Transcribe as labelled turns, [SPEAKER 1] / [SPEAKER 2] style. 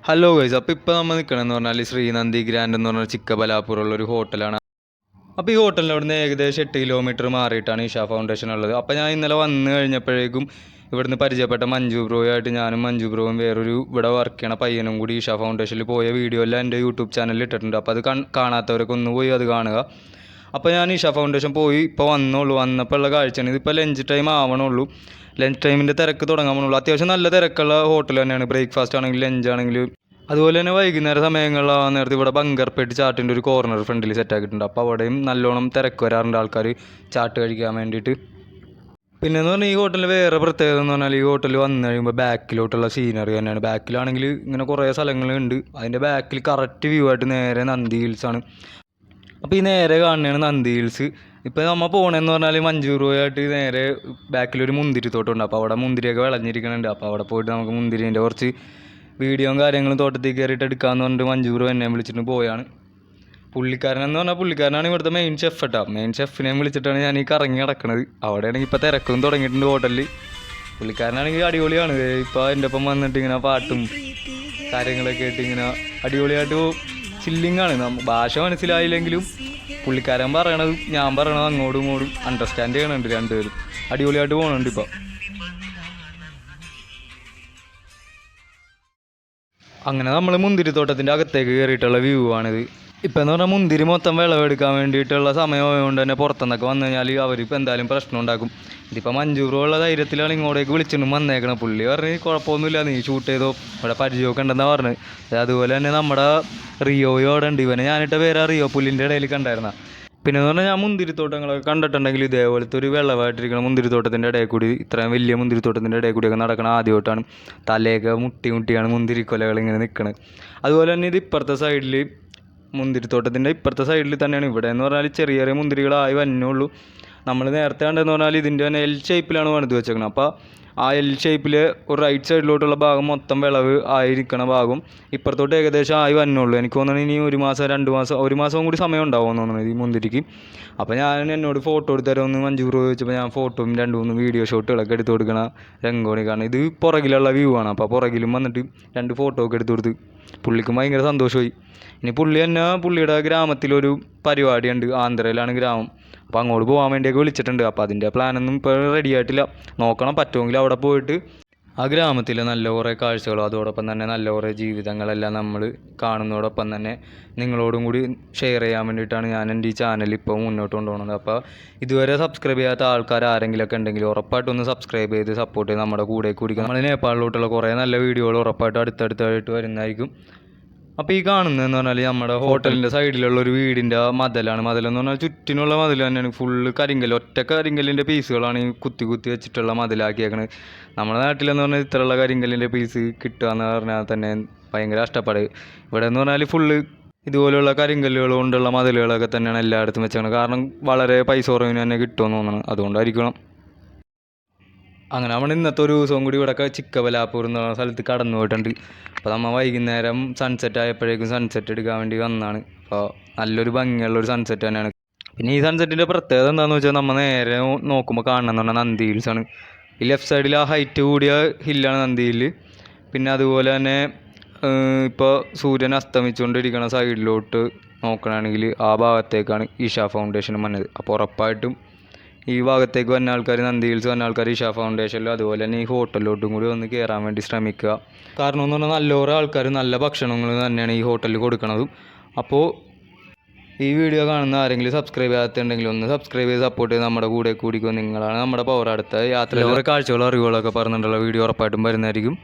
[SPEAKER 1] Hello guys, അപ്പോൾ ഇപ്പോൾ നമ്മൾ നിൽക്കണമെന്ന് പറഞ്ഞാൽ ശ്രീനന്ദി ഗ്രാൻഡ് എന്ന് പറഞ്ഞാൽ ചിക്കബലാപ്പൂറുള്ളൊരു ഹോട്ടലാണ്. അപ്പോൾ ഈ ഹോട്ടലിൻ്റെ അവിടുന്ന് ഏകദേശം 8 കിലോമീറ്റർ മാറിയിട്ടാണ് ഇഷ ഫൗണ്ടേഷൻ ഉള്ളത്. അപ്പോൾ ഞാൻ ഇന്നലെ വന്നു കഴിഞ്ഞപ്പോഴേക്കും ഇവിടുന്ന് പരിചയപ്പെട്ട മഞ്ജു ബ്രോയായിട്ട് ഞാനും മഞ്ജു ബ്രോയും വേറൊരു ഇവിടെ വർക്ക് ചെയ്യണ പയ്യനും കൂടി ഇഷ ഫൗണ്ടേഷനിൽ പോയ വീഡിയോ എല്ലാം എൻ്റെ യൂട്യൂബ് ചാനലിൽ ഇട്ടിട്ടുണ്ട്. അപ്പോൾ അത് കാണാത്തവരൊക്കെ ഒന്ന് പോയി അത് കാണുക. അപ്പോൾ ഞാൻ ഇഷ ഫൗണ്ടേഷൻ പോയി ഇപ്പോൾ വന്നപ്പോൾ ഉള്ള കാഴ്ചയാണ്. ഇതിപ്പോൾ ലഞ്ച് ടൈം ആവണുള്ളൂ. ലഞ്ച് ടൈമിൻ്റെ തിരക്ക് തുടങ്ങാൻ പോകുള്ളൂ. അത്യാവശ്യം നല്ല തിരക്കുള്ള ഹോട്ടൽ തന്നെയാണ്. ബ്രേക്ക്ഫാസ്റ്റ് ആണെങ്കിലും ലഞ്ച് ആണെങ്കിലും. അതുപോലെ തന്നെ വൈകുന്നേര സമയങ്ങളിലാവുന്ന നേരത്തെ ഇവിടെ ബങ്കർപേട്ട് ചാട്ടിൻ്റെ ഒരു കോർണർ ഫ്രണ്ടിൽ സെറ്റാക്കിയിട്ടുണ്ട്. അപ്പോൾ അവിടെയും നല്ലോണം തിരക്ക് വരാറുണ്ട് ആൾക്കാർ ചാട്ട് കഴിക്കാൻ വേണ്ടിയിട്ട്. പിന്നെ എന്ന് പറഞ്ഞാൽ ഈ ഹോട്ടലിൽ വേറെ പ്രത്യേകത എന്ന് പറഞ്ഞാൽ ഈ ഹോട്ടലിൽ വന്നു കഴിയുമ്പോൾ ബാക്കിലോട്ടുള്ള സീനറി തന്നെയാണ്. ബാക്കിലാണെങ്കിൽ ഇങ്ങനെ കുറേ സ്ഥലങ്ങളുണ്ട്. അതിൻ്റെ ബാക്കിൽ കറക്റ്റ് വ്യൂ ആയിട്ട് നേരെ നന്ദി ഹിൽസാണ്. അപ്പോൾ ഈ നേരെ കാണുന്നതാണ് നന്ദി ഹിൽസ്. ഇപ്പോൾ നമ്മൾ പോകണമെന്ന് പറഞ്ഞാൽ മഞ്ജു ബ്രോയായിട്ട് നേരെ ബാക്കിലൊരു മുന്തിരിത്തോട്ടമുണ്ട്. അപ്പോൾ അവിടെ മുന്തിരിയൊക്കെ വിളഞ്ഞിരിക്കുന്നുണ്ട്. അപ്പോൾ അവിടെ പോയിട്ട് നമുക്ക് മുന്തിരിൻ്റെ കുറച്ച് വീഡിയോയും കാര്യങ്ങളും തോട്ടത്തിൽ കയറിയിട്ട് എടുക്കാമെന്ന് പറഞ്ഞിട്ട് മഞ്ജു ബ്രോ എന്നെ വിളിച്ചിട്ട് പോയാണ്. പുള്ളിക്കാരനെന്ന് പറഞ്ഞാൽ പുള്ളിക്കാരനാണ് ഇവിടുത്തെ മെയിൻ ഷെഫ് കേട്ടോ. മെയിൻ ഷെഫിനെ വിളിച്ചിട്ടാണ് ഞാൻ ഈ കറങ്ങി കിടക്കുന്നത്. അവിടെയാണെങ്കിൽ ഇപ്പോൾ തിരക്കും തുടങ്ങിയിട്ടുണ്ട് ഹോട്ടലിൽ. പുള്ളിക്കാരനാണെങ്കിൽ അടിപൊളിയാണ്. ഇപ്പോൾ എൻ്റെ ഒപ്പം വന്നിട്ട് ഇങ്ങനെ പാട്ടും കാര്യങ്ങളൊക്കെ ആയിട്ട് ഇങ്ങനെ അടിപൊളിയായിട്ട് ചില്ലിങ്ങാണ്. ഭാഷ മനസ്സിലായില്ലെങ്കിലും പുള്ളിക്കാരൻ പറയണത് ഞാൻ പറയണത് അങ്ങോട്ടും ഇങ്ങോട്ടും അണ്ടർസ്റ്റാൻഡ് ചെയ്യണുണ്ട്. രണ്ടുപേരും അടിപൊളിയായിട്ട് പോകുന്നുണ്ട്. ഇപ്പോൾ അങ്ങനെ നമ്മൾ മുന്തിരിത്തോട്ടത്തിൻ്റെ അകത്തേക്ക് കയറിയിട്ടുള്ള വ്യൂ ആണിത്. ഇപ്പം എന്ന് പറഞ്ഞാൽ മുന്തിരി മൊത്തം വിളവെടുക്കാൻ വേണ്ടിയിട്ടുള്ള സമയമായതുകൊണ്ട് തന്നെ പുറത്തുനിന്നൊക്കെ വന്നു കഴിഞ്ഞാൽ അവരിപ്പോൾ എന്തായാലും പ്രശ്നം ഉണ്ടാക്കും. ഇതിപ്പോൾ മഞ്ജു ബ്രോ ഉള്ള ധൈര്യത്തിലാണ് ഇങ്ങോട്ടേക്ക് വിളിച്ചിട്ടും വന്നേക്കണം. പുള്ളി പറഞ്ഞ് കുഴപ്പമൊന്നുമില്ല, നീ ഷൂട്ട് ചെയ്തോ, ഇവിടെ പരിചയമൊക്കെ ഉണ്ടെന്നാണ് പറഞ്ഞത്. അതുപോലെ തന്നെ നമ്മുടെ റിയോയും അവിടെ ഉണ്ട്. ഇവനെ ഞാനിട്ട പേരാ റിയോ. പുല്ലിൻ്റെ ഇടയിൽ കണ്ടായിരുന്ന. പിന്നെ എന്ന് പറഞ്ഞാൽ ഞാൻ മുന്തിരിത്തോട്ടങ്ങളൊക്കെ കണ്ടിട്ടുണ്ടെങ്കിൽ ഇതേപോലത്തെ ഒരു വെള്ളമായിട്ടിരിക്കുന്ന മുന്തിരിത്തോട്ടത്തിൻ്റെ ഇടയിൽ കൂടി, ഇത്രയും വലിയ മുന്തിരിത്തോട്ടത്തിൻ്റെ ഇടയിൽ കൂടിയൊക്കെ നടക്കണം ആദ്യമായിട്ടാണ്. തലയൊക്കെ മുട്ടിയാണ് മുന്തിരിക്കൊലകൾ ഇങ്ങനെ നിൽക്കുന്നത്. അതുപോലെ തന്നെ ഇത് ഇപ്പുറത്തെ സൈഡിൽ മുന്തിരിത്തോട്ടത്തിൻ്റെ ഇപ്പുറത്തെ സൈഡിൽ തന്നെയാണ്. ഇവിടെ എന്ന് പറഞ്ഞാൽ ചെറിയ ചെറിയ മുന്തിരികളായി വന്നുള്ളൂ. നമ്മൾ നേരത്തെ കണ്ടെന്ന് പറഞ്ഞാൽ ഇതിൻ്റെ തന്നെ എൽ ഷേപ്പിലാണ് പണിത് വെച്ചേക്കുന്നത്. അപ്പോൾ ആ എൽ ഷേപ്പിൽ ഒരു റൈറ്റ് സൈഡിലോട്ടുള്ള ഭാഗം മൊത്തം വിളവ് ആയിരിക്കണ ഭാഗം ഇപ്പുറത്തോട്ട് ഏകദേശം ആയി വന്നുള്ളൂ. എനിക്ക് തോന്നുന്നു ഇനി 1 മാസം 2 മാസം 1 മാസം കൂടി സമയം ഉണ്ടാവുമെന്ന് തോന്നുന്നത് ഈ മുന്തിരിക്ക്. അപ്പോൾ ഞാൻ എന്നോട് ഫോട്ടോ എടുത്ത് തരുമെന്ന് മഞ്ജു ബ്രോ ചോദിച്ചപ്പോൾ ഞാൻ ഫോട്ടോയും 2-3 വീഡിയോ ഷോട്ടുകളൊക്കെ എടുത്ത് കൊടുക്കണ രംഗോണി. കാരണം ഇത് പുറകിലുള്ള വ്യൂ ആണ്. അപ്പോൾ പുറകിലും വന്നിട്ട് 2 ഫോട്ടോ ഒക്കെ എടുത്ത് കൊടുത്ത് പുള്ളിക്കും ഭയങ്കര സന്തോഷമായി. ഇനി പുള്ളി തന്നെ പുള്ളിയുടെ ഗ്രാമത്തിലൊരു പരിപാടിയുണ്ട്. ആന്ധ്രയിലാണ് ഗ്രാമം. അപ്പോൾ അങ്ങോട്ട് പോകാൻ വേണ്ടിയൊക്കെ വിളിച്ചിട്ടുണ്ട്. അപ്പോൾ അതിൻ്റെ പ്ലാനൊന്നും ഇപ്പോൾ റെഡി ആയിട്ടില്ല. നോക്കണം, പറ്റുമെങ്കിൽ അവിടെ പോയിട്ട് ആ ഗ്രാമത്തിലെ നല്ല കുറേ കാഴ്ചകളും അതോടൊപ്പം തന്നെ നല്ല കുറേ ജീവിതങ്ങളെല്ലാം നമ്മൾ കാണുന്നതോടൊപ്പം തന്നെ നിങ്ങളോടും കൂടി ഷെയർ ചെയ്യാൻ വേണ്ടിയിട്ടാണ് ഞാൻ എൻ്റെ ഈ ചാനൽ ഇപ്പോൾ മുന്നോട്ട് കൊണ്ടുപോകുന്നത്. അപ്പോൾ ഇതുവരെ സബ്സ്ക്രൈബ് ചെയ്യാത്ത ആൾക്കാർ ആരെങ്കിലുമൊക്കെ ഉണ്ടെങ്കിൽ ഉറപ്പായിട്ടൊന്ന് സബ്സ്ക്രൈബ് ചെയ്ത് സപ്പോർട്ട് ചെയ്ത് നമ്മുടെ കൂടെ കുടിക്കുക. നമ്മൾ നേപ്പാളിലോട്ടുള്ള കുറേ നല്ല വീഡിയോകൾ ഉറപ്പായിട്ടും അടുത്തടുത്തായിട്ട് വരുന്നതായിരിക്കും. അപ്പോൾ ഈ കാണുന്നതെന്ന് പറഞ്ഞാൽ നമ്മുടെ ഹോട്ടലിൻ്റെ സൈഡിലുള്ള ഒരു വീടിൻ്റെ മതിലാണ്. മതിലെന്ന് പറഞ്ഞാൽ ചുറ്റിനുള്ള മതിൽ തന്നെയാണ്. ഫുള്ള് കരിങ്കല്ല്, ഒറ്റ കരിങ്കല്ലിൻ്റെ പീസുകളാണ് ഈ കുത്തി വെച്ചിട്ടുള്ള മതിലാക്കിയേക്കണത്. നമ്മുടെ നാട്ടിലെന്ന് പറഞ്ഞാൽ ഇത്രയുള്ള കരിങ്കല്ലിൻ്റെ പീസ് കിട്ടുക എന്ന് പറഞ്ഞാൽ തന്നെ ഭയങ്കര കഷ്ടപ്പാട്. ഇവിടെ എന്ന് പറഞ്ഞാൽ ഫുള്ള് ഇതുപോലെയുള്ള കരിങ്കല്ലുകൾ കൊണ്ടുള്ള മതിലുകളൊക്കെ തന്നെയാണ് എല്ലായിടത്തും വെച്ചേക്കണത്. കാരണം വളരെ പൈസ കുറവിന് തന്നെ കിട്ടുമെന്ന് തോന്നുന്നു, അതുകൊണ്ടായിരിക്കണം. അങ്ങനെ നമ്മൾ ഇന്നത്തെ ഒരു ദിവസവും കൂടി ഇവിടെ ചിക്കബലാപ്പൂർ എന്ന് പറഞ്ഞ സ്ഥലത്ത് കടന്നു പോയിട്ടുണ്ട്. അപ്പോൾ നമ്മൾ വൈകുന്നേരം സൺസെറ്റ് ആയപ്പോഴേക്കും സൺസെറ്റ് എടുക്കാൻ വേണ്ടി വന്നതാണ്. അപ്പോൾ നല്ലൊരു ഭംഗിയുള്ളൊരു സൺസെറ്റ് തന്നെയാണ്. പിന്നെ ഈ സൺസെറ്റിൻ്റെ പ്രത്യേകത എന്താണെന്ന് വെച്ചാൽ നമ്മൾ നേരെ നോക്കുമ്പോൾ കാണണമെന്ന് പറഞ്ഞാൽ നന്ദി ഹിൽസാണ്. ഈ ലെഫ്റ്റ് സൈഡിൽ ആ ഹൈറ്റ് കൂടിയ ഹില്ലാണ് നന്ദി ഹില്ല്. പിന്നെ അതുപോലെ തന്നെ ഇപ്പോൾ സൂര്യൻ അസ്തമിച്ചുകൊണ്ടിരിക്കുന്ന സൈഡിലോട്ട് നോക്കുകയാണെങ്കിൽ ആ ഭാഗത്തേക്കാണ് ഇഷ ഫൗണ്ടേഷൻ വന്നത്. അപ്പോൾ ഉറപ്പായിട്ടും ഈ ഭാഗത്തേക്ക് വന്ന ആൾക്കാർ, നന്ദി ഹിൽസ് വന്ന ആൾക്കാർ ഇഷ ഫൗണ്ടേഷനിലും അതുപോലെ തന്നെ ഈ ഹോട്ടലിലോട്ടും കൂടി ഒന്ന് കയറാൻ വേണ്ടി ശ്രമിക്കുക. കാരണം എന്ന് പറഞ്ഞാൽ നല്ലൊരു ആൾക്കാർ നല്ല ഭക്ഷണങ്ങൾ തന്നെയാണ് ഈ ഹോട്ടലിൽ കൊടുക്കണതും. അപ്പോൾ ഈ വീഡിയോ കാണുന്ന ആരെങ്കിലും സബ്സ്ക്രൈബ് ചെയ്യാത്തുണ്ടെങ്കിൽ ഒന്ന് സബ്സ്ക്രൈബ് ചെയ്ത് സപ്പോർട്ട് ചെയ്ത് നമ്മുടെ കൂടെ കൂടിക്കോ. നിങ്ങളാണ് നമ്മുടെ പവർ. അടുത്ത യാത്രയിലെ കാഴ്ചകളോ അറിവുകളൊക്കെ പറഞ്ഞിട്ടുള്ള വീഡിയോ ഉറപ്പായിട്ടും വരുന്നതായിരിക്കും.